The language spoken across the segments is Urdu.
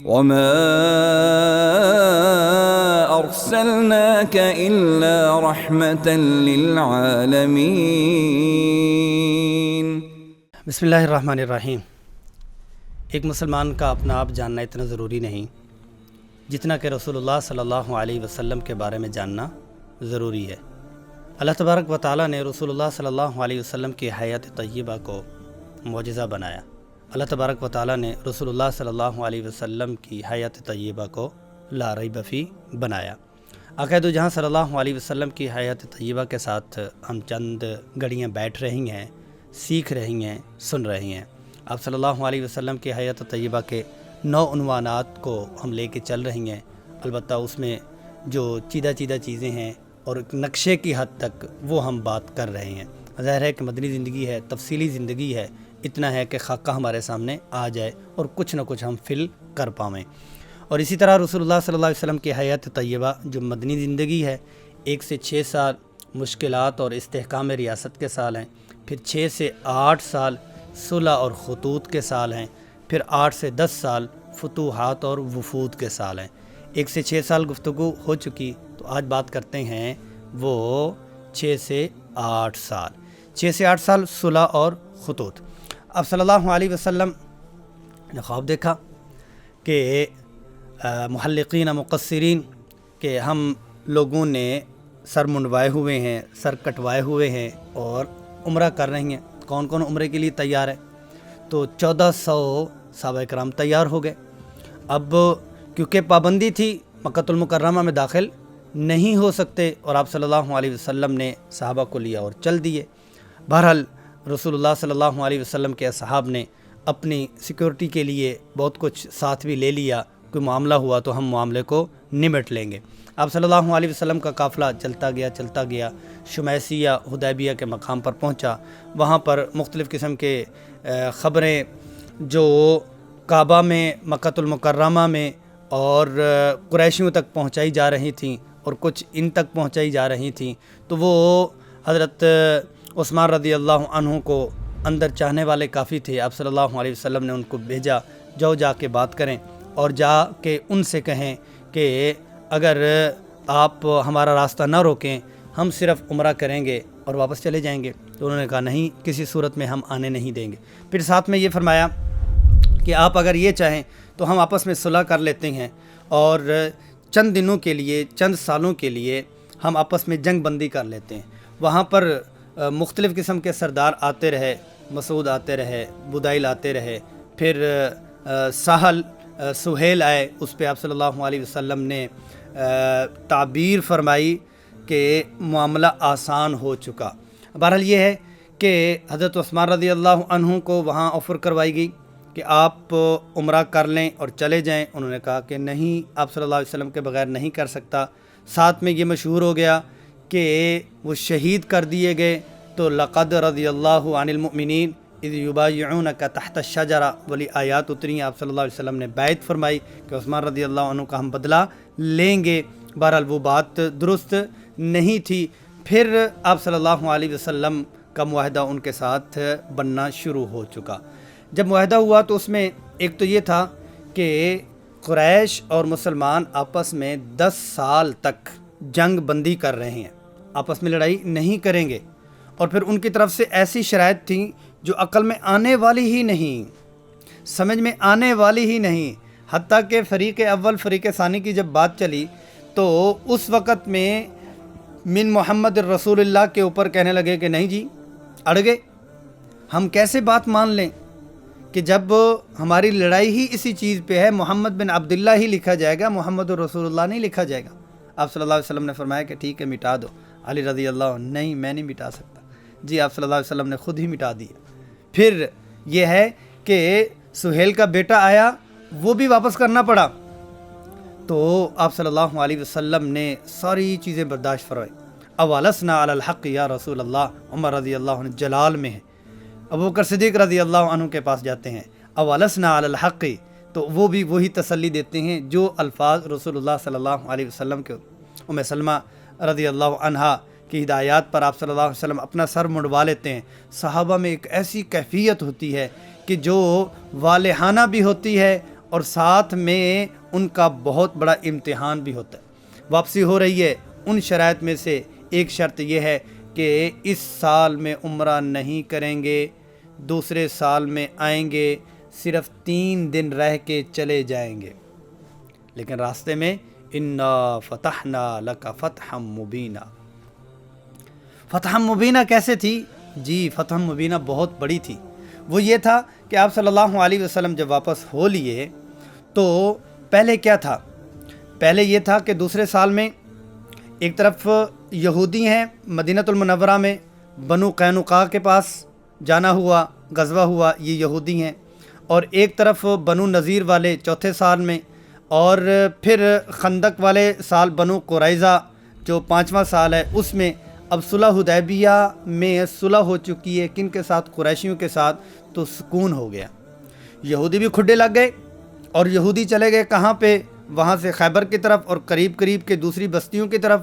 وما أرسلناك إلا رحمة للعالمين۔ بسم اللہ الرحمن الرحیم۔ ایک مسلمان کا اپنا آپ جاننا اتنا ضروری نہیں جتنا کہ رسول اللہ صلی اللہ علیہ وسلم کے بارے میں جاننا ضروری ہے۔ اللہ تبارک و تعالیٰ نے رسول اللہ صلی اللہ علیہ وسلم کی حیات طیبہ کو معجزہ بنایا۔ اللہ تبارک و تعالیٰ نے رسول اللہ صلی اللہ علیہ وسلم کی حیات طیبہ کو لا ریب فی بنایا۔ آقا دو جہاں صلی اللہ علیہ وسلم کی حیات طیبہ کے ساتھ ہم چند گھڑیاں بیٹھ رہی ہیں، سیکھ رہی ہیں، سن رہی ہیں۔ آپ صلی اللہ علیہ وسلم کی حیات طیبہ کے 9 عنوانات کو ہم لے کے چل رہی ہیں۔ البتہ اس میں جو چیدہ چیزیں ہیں اور ایک نقشے کی حد تک وہ ہم بات کر رہے ہیں۔ ظاہر ہے کہ مدنی زندگی ہے، تفصیلی زندگی ہے، اتنا ہے کہ خاکہ ہمارے سامنے آ جائے اور کچھ نہ کچھ ہم فل کر پائیں۔ اور اسی طرح رسول اللہ صلی اللہ علیہ وسلم کی حیات طیبہ جو مدنی زندگی ہے، 1 سے 6 سال مشکلات اور استحکام ریاست کے سال ہیں، پھر 6 سے 8 سال صلح اور خطوط کے سال ہیں، پھر 8 سے 10 سال فتوحات اور وفود کے سال ہیں۔ 1 سے 6 سال گفتگو ہو چکی، تو آج بات کرتے ہیں وہ 6 سے 8 سال 6 سے 8 سال صلح اور خطوط۔ اب صلی اللہ علیہ وسلم نے خواب دیکھا کہ محلقین مقصرین کہ ہم لوگوں نے سر منڈوائے ہوئے ہیں، سر کٹوائے ہوئے ہیں اور عمرہ کر رہی ہیں۔ کون کون عمرے کے لیے تیار ہے؟ تو 1400 صحابہ کرام تیار ہو گئے۔ اب کیونکہ پابندی تھی، مکہ المکرمہ میں داخل نہیں ہو سکتے، اور آپ صلی اللہ علیہ وسلم نے صحابہ کو لیا اور چل دیے۔ بہرحال رسول اللہ صلی اللہ علیہ وسلم کے اصحاب نے اپنی سیکورٹی کے لیے بہت کچھ ساتھ بھی لے لیا، کوئی معاملہ ہوا تو ہم معاملے کو نمٹ لیں گے۔ آپ صلی اللہ علیہ وسلم کا قافلہ چلتا گیا شمیسیہ حدیبیہ کے مقام پر پہنچا۔ وہاں پر مختلف قسم کے خبریں جو کعبہ میں، مکہ المکرمہ میں اور قریشیوں تک پہنچائی جا رہی تھیں اور کچھ ان تک پہنچائی جا رہی تھیں، تو وہ حضرت عثمان رضی اللہ عنہ کو اندر چاہنے والے کافی تھے۔ آپ صلی اللہ علیہ وسلم نے ان کو بھیجا، جا کے بات کریں اور جا کے ان سے کہیں کہ اگر آپ ہمارا راستہ نہ روکیں، ہم صرف عمرہ کریں گے اور واپس چلے جائیں گے۔ تو انہوں نے کہا نہیں، کسی صورت میں ہم آنے نہیں دیں گے۔ پھر ساتھ میں یہ فرمایا کہ آپ اگر یہ چاہیں تو ہم آپس میں صلح کر لیتے ہیں اور چند دنوں کے لیے، چند سالوں کے لیے ہم آپس میں جنگ بندی کر لیتے ہیں۔ وہاں پر مختلف قسم کے سردار آتے رہے، مسعود آتے رہے، بدائل آتے رہے، پھر سہیل آئے۔ اس پہ آپ صلی اللہ علیہ وسلم نے تعبیر فرمائی کہ معاملہ آسان ہو چکا۔ بہرحال یہ ہے کہ حضرت عثمان رضی اللہ عنہ کو وہاں آفر کروائی گئی کہ آپ عمرہ کر لیں اور چلے جائیں۔ انہوں نے کہا کہ نہیں، آپ صلی اللہ علیہ وسلم کے بغیر نہیں کر سکتا۔ ساتھ میں یہ مشہور ہو گیا کہ وہ شہید کر دیے گئے۔ تو لقد رضی اللہ عن المؤمنین اذ یبایعونک تحت الشجرہ والی آیات اتری۔ آپ صلی اللہ علیہ وسلم نے بیعت فرمائی کہ عثمان رضی اللہ عنہ کا ہم بدلہ لیں گے۔ بہرحال وہ بات درست نہیں تھی۔ پھر آپ صلی اللہ علیہ وسلم کا معاہدہ ان کے ساتھ بننا شروع ہو چکا۔ جب معاہدہ ہوا تو اس میں ایک تو یہ تھا کہ قریش اور مسلمان آپس میں 10 سال تک جنگ بندی کر رہے ہیں، آپس میں لڑائی نہیں کریں گے۔ اور پھر ان کی طرف سے ایسی شرائط تھیں جو عقل میں آنے والی ہی نہیں، سمجھ میں آنے والی ہی نہیں۔ حتیٰ کہ فریق اول فریق ثانی کی جب بات چلی تو اس وقت میں من محمد الرسول اللہ کے اوپر کہنے لگے کہ نہیں جی، اڑ گئے، ہم کیسے بات مان لیں کہ جب ہماری لڑائی ہی اسی چیز پہ ہے، محمد بن عبداللہ ہی لکھا جائے گا، محمد الرسول اللہ نہیں لکھا جائے گا۔ آپ صلی اللہ علیہ وسلم نے فرمایا کہ ٹھیک ہے، مٹا دو۔ علی رضی اللہ عنہ، نہیں میں نہیں مٹا سکتا۔ جی آپ صلی اللہ علیہ وسلم نے خود ہی مٹا دیا۔ پھر یہ ہے کہ سہیل کا بیٹا آیا، وہ بھی واپس کرنا پڑا۔ تو آپ صلی اللہ علیہ وسلم نے ساری چیزیں برداشت فرمائی۔ اولسنا علی الحق یا رسول اللہ، عمر رضی اللہ عنہ جلال میں ہے، ابوبکر صدیق رضی اللہ عنہ کے پاس جاتے ہیں، اولسنا علی الحق، تو وہ بھی وہی تسلی دیتے ہیں جو الفاظ رسول اللہ صلی اللہ علیہ وسلم کے ام سلمہ رضی اللہ عنہا کی ہدایات پر آپ صلی اللہ علیہ وسلم اپنا سر منڈوا لیتے ہیں۔ صحابہ میں ایک ایسی کیفیت ہوتی ہے کہ جو والہانہ بھی ہوتی ہے اور ساتھ میں ان کا بہت بڑا امتحان بھی ہوتا ہے۔ واپسی ہو رہی ہے، ان شرائط میں سے ایک شرط یہ ہے کہ اس سال میں عمرہ نہیں کریں گے، دوسرے سال میں آئیں گے، صرف 3 دن رہ کے چلے جائیں گے۔ لیکن راستے میں انا فتحنا لک فتحا مبینا، فتح مبینہ کیسے تھی؟ جی فتح مبینہ بہت بڑی تھی۔ وہ یہ تھا کہ آپ صلی اللہ علیہ وسلم جب واپس ہو لیے تو پہلے کیا تھا؟ پہلے یہ تھا کہ دوسرے سال میں ایک طرف یہودی ہیں مدینہ المنورہ میں، بنو قینقاع کے پاس جانا ہوا، غزوہ ہوا، یہ یہودی ہیں، اور ایک طرف بنو نذیر والے چوتھے سال میں، اور پھر خندق والے سال بنو قریظہ جو 5واں سال ہے اس میں۔ اب صلح حدیبیہ میں صلح ہو چکی ہے، کن کے ساتھ؟ قریشیوں کے ساتھ، تو سکون ہو گیا۔ یہودی بھی کھڈے لگ گئے، اور یہودی چلے گئے کہاں پہ؟ وہاں سے خیبر کی طرف اور قریب کے دوسری بستیوں کی طرف،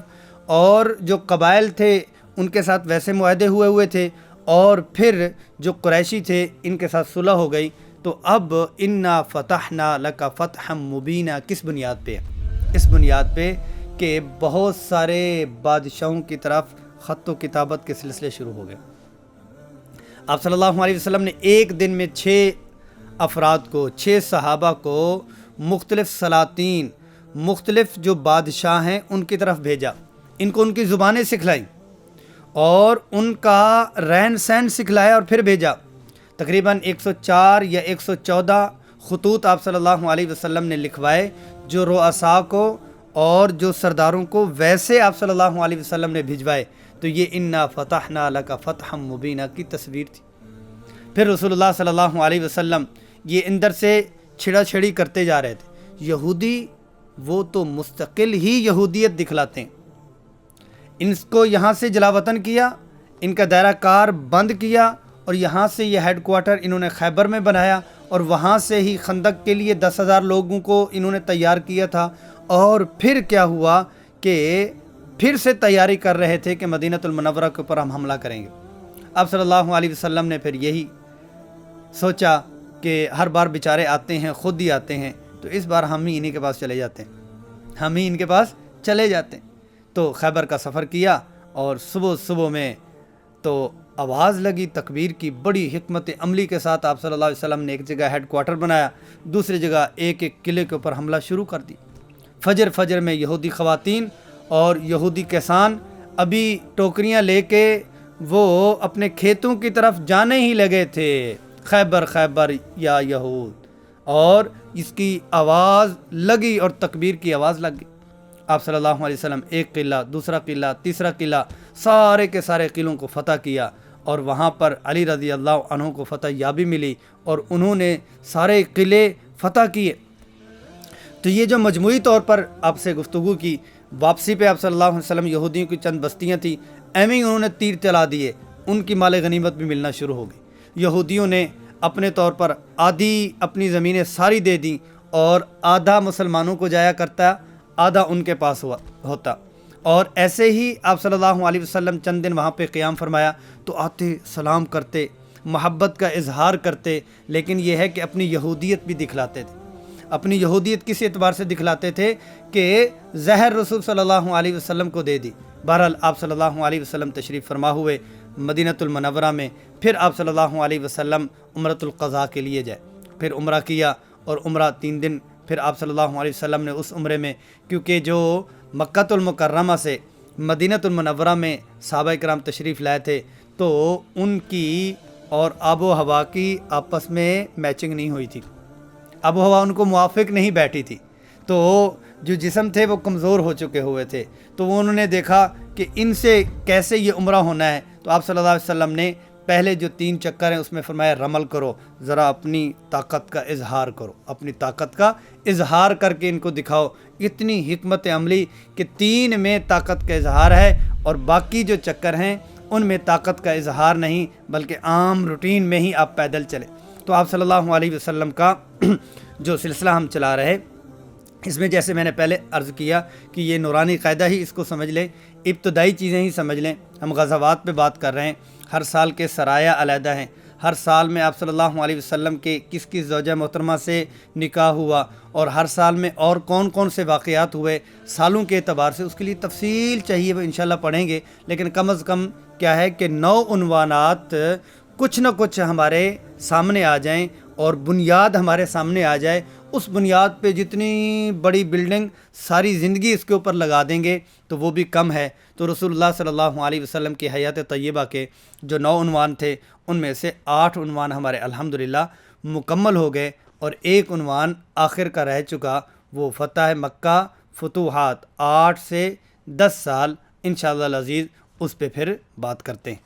اور جو قبائل تھے ان کے ساتھ ویسے معاہدے ہوئے تھے، اور پھر جو قریشی تھے ان کے ساتھ صلح ہو گئی۔ تو اب انا فتحنا لک فتحا مبینہ کس بنیاد پہ؟ اس بنیاد پہ کہ بہت سارے بادشاہوں کی طرف خط و کتابت کے سلسلے شروع ہو گئے۔ آپ صلی اللہ علیہ وسلم نے ایک دن میں 6 افراد کو، 6 صحابہ کو مختلف سلاطین، مختلف جو بادشاہ ہیں ان کی طرف بھیجا، ان کو ان کی زبانیں سکھلائیں اور ان کا رہن سہن سکھلایا، اور پھر بھیجا۔ تقریباً 104 یا 114 خطوط آپ صلی اللہ علیہ وسلم نے لکھوائے، جو رؤساء کو اور جو سرداروں کو ویسے آپ صلی اللہ علیہ وسلم نے بھجوائے۔ تو یہ انا فتحنا لک فتحا مبینہ کی تصویر تھی۔ پھر رسول اللہ صلی اللہ علیہ وسلم یہ اندر سے چھڑا چھڑی کرتے جا رہے تھے۔ یہودی وہ تو مستقل ہی یہودیت دکھلاتے ہیں، ان کو یہاں سے جلا وطن کیا، ان کا دائرہ کار بند کیا، اور یہاں سے یہ ہیڈ کوارٹر انہوں نے خیبر میں بنایا، اور وہاں سے ہی خندق کے لیے 10,000 لوگوں کو انہوں نے تیار کیا تھا۔ اور پھر کیا ہوا کہ پھر سے تیاری کر رہے تھے کہ مدینہ المنورہ کے اوپر ہم حملہ کریں گے۔ آپ صلی اللہ علیہ وسلم نے پھر یہی سوچا کہ ہر بار بیچارے آتے ہیں، خود ہی آتے ہیں، تو اس بار ہم ہی انہی کے پاس چلے جاتے ہیں، ہم ہی ان کے پاس چلے جاتے ہیں۔ تو خیبر کا سفر کیا، اور صبح میں تو آواز لگی تکبیر کی، بڑی حکمت عملی کے ساتھ آپ صلی اللہ علیہ وسلم نے ایک جگہ ہیڈ کوارٹر بنایا، دوسری جگہ ایک قلعے کے اوپر حملہ شروع کر دی۔ فجر میں یہودی خواتین اور یہودی کسان ابھی ٹوکریاں لے کے وہ اپنے کھیتوں کی طرف جانے ہی لگے تھے، خیبر یا یہود، اور اس کی آواز لگی اور تکبیر کی آواز لگ گئی۔ آپ صلی اللہ علیہ وسلم ایک قلعہ، دوسرا قلعہ، تیسرا قلعہ، سارے کے سارے قلعوں کو فتح کیا، اور وہاں پر علی رضی اللہ عنہ کو فتح یابی ملی، اور انہوں نے سارے قلعے فتح کیے۔ تو یہ جو مجموعی طور پر آپ سے گفتگو کی، واپسی پہ آپ صلی اللہ علیہ وسلم یہودیوں کی چند بستیاں تھیں، ایویں انہوں نے تیر چلا دیے، ان کی مال غنیمت بھی ملنا شروع ہو گئی۔ یہودیوں نے اپنے طور پر آدھی اپنی زمینیں ساری دے دیں، اور آدھا مسلمانوں کو جایا کرتا، آدھا ان کے پاس ہوتا۔ اور ایسے ہی آپ صلی اللہ علیہ وسلم چند دن وہاں پہ قیام فرمایا، تو آتے سلام کرتے، محبت کا اظہار کرتے، لیکن یہ ہے کہ اپنی یہودیت بھی دکھلاتے تھے۔ اپنی یہودیت کس اعتبار سے دکھلاتے تھے کہ زہر رسول صلی اللہ علیہ وسلم کو دے دی۔ بہرحال آپ صلی اللہ علیہ وسلم تشریف فرما ہوئے مدینہ المنورہ میں، پھر آپ صلی اللہ علیہ وسلم عمرۃ القضاء کے لیے جائے، پھر عمرہ کیا، اور عمرہ 3 دن پھر آپ صلی اللہ علیہ وسلم نے اس عمرے میں، کیونکہ جو مکہ المکرمہ سے مدینہ المنورہ میں صحابہ کرام تشریف لائے تھے، تو ان کی اور آب و ہوا کی آپس میں میچنگ نہیں ہوئی تھی، آب و ہوا ان کو موافق نہیں بیٹھی تھی، تو جو جسم تھے وہ کمزور ہو چکے ہوئے تھے، تو وہ انہوں نے دیکھا کہ ان سے کیسے یہ عمرہ ہونا ہے۔ تو آپ صلی اللہ علیہ وسلم نے پہلے جو 3 چکر ہیں اس میں فرمایا رمل کرو، ذرا اپنی طاقت کا اظہار کرو، اپنی طاقت کا اظہار کر کے ان کو دکھاؤ۔ اتنی حکمت عملی کہ 3 میں طاقت کا اظہار ہے، اور باقی جو چکر ہیں ان میں طاقت کا اظہار نہیں، بلکہ عام روٹین میں ہی آپ پیدل چلے۔ تو آپ صلی اللہ علیہ وسلم کا جو سلسلہ ہم چلا رہے، اس میں جیسے میں نے پہلے عرض کیا کہ یہ نورانی قاعدہ ہی اس کو سمجھ لیں، ابتدائی چیزیں ہی سمجھ لیں۔ ہم غزوات پہ بات کر رہے ہیں، ہر سال کے سرایا علیحدہ ہیں، ہر سال میں آپ صلی اللہ علیہ وسلم کے کس کس زوجہ محترمہ سے نکاح ہوا اور ہر سال میں اور کون کون سے واقعات ہوئے سالوں کے اعتبار سے، اس کے لیے تفصیل چاہیے، وہ انشاءاللہ پڑھیں گے، لیکن کم از کم کیا ہے کہ 9 عنوانات کچھ نہ کچھ ہمارے سامنے آ جائیں اور بنیاد ہمارے سامنے آ جائے، اس بنیاد پہ جتنی بڑی بلڈنگ ساری زندگی اس کے اوپر لگا دیں گے تو وہ بھی کم ہے۔ تو رسول اللہ صلی اللہ علیہ وسلم کی حیات طیبہ کے جو 9 عنوان تھے ان میں سے 8 عنوان ہمارے الحمدللہ مکمل ہو گئے، اور ایک عنوان آخر کا رہ چکا، وہ فتح مکہ فتوحات 8 سے 10 سال، انشاءاللہ العزیز اس پہ پھر بات کرتے ہیں۔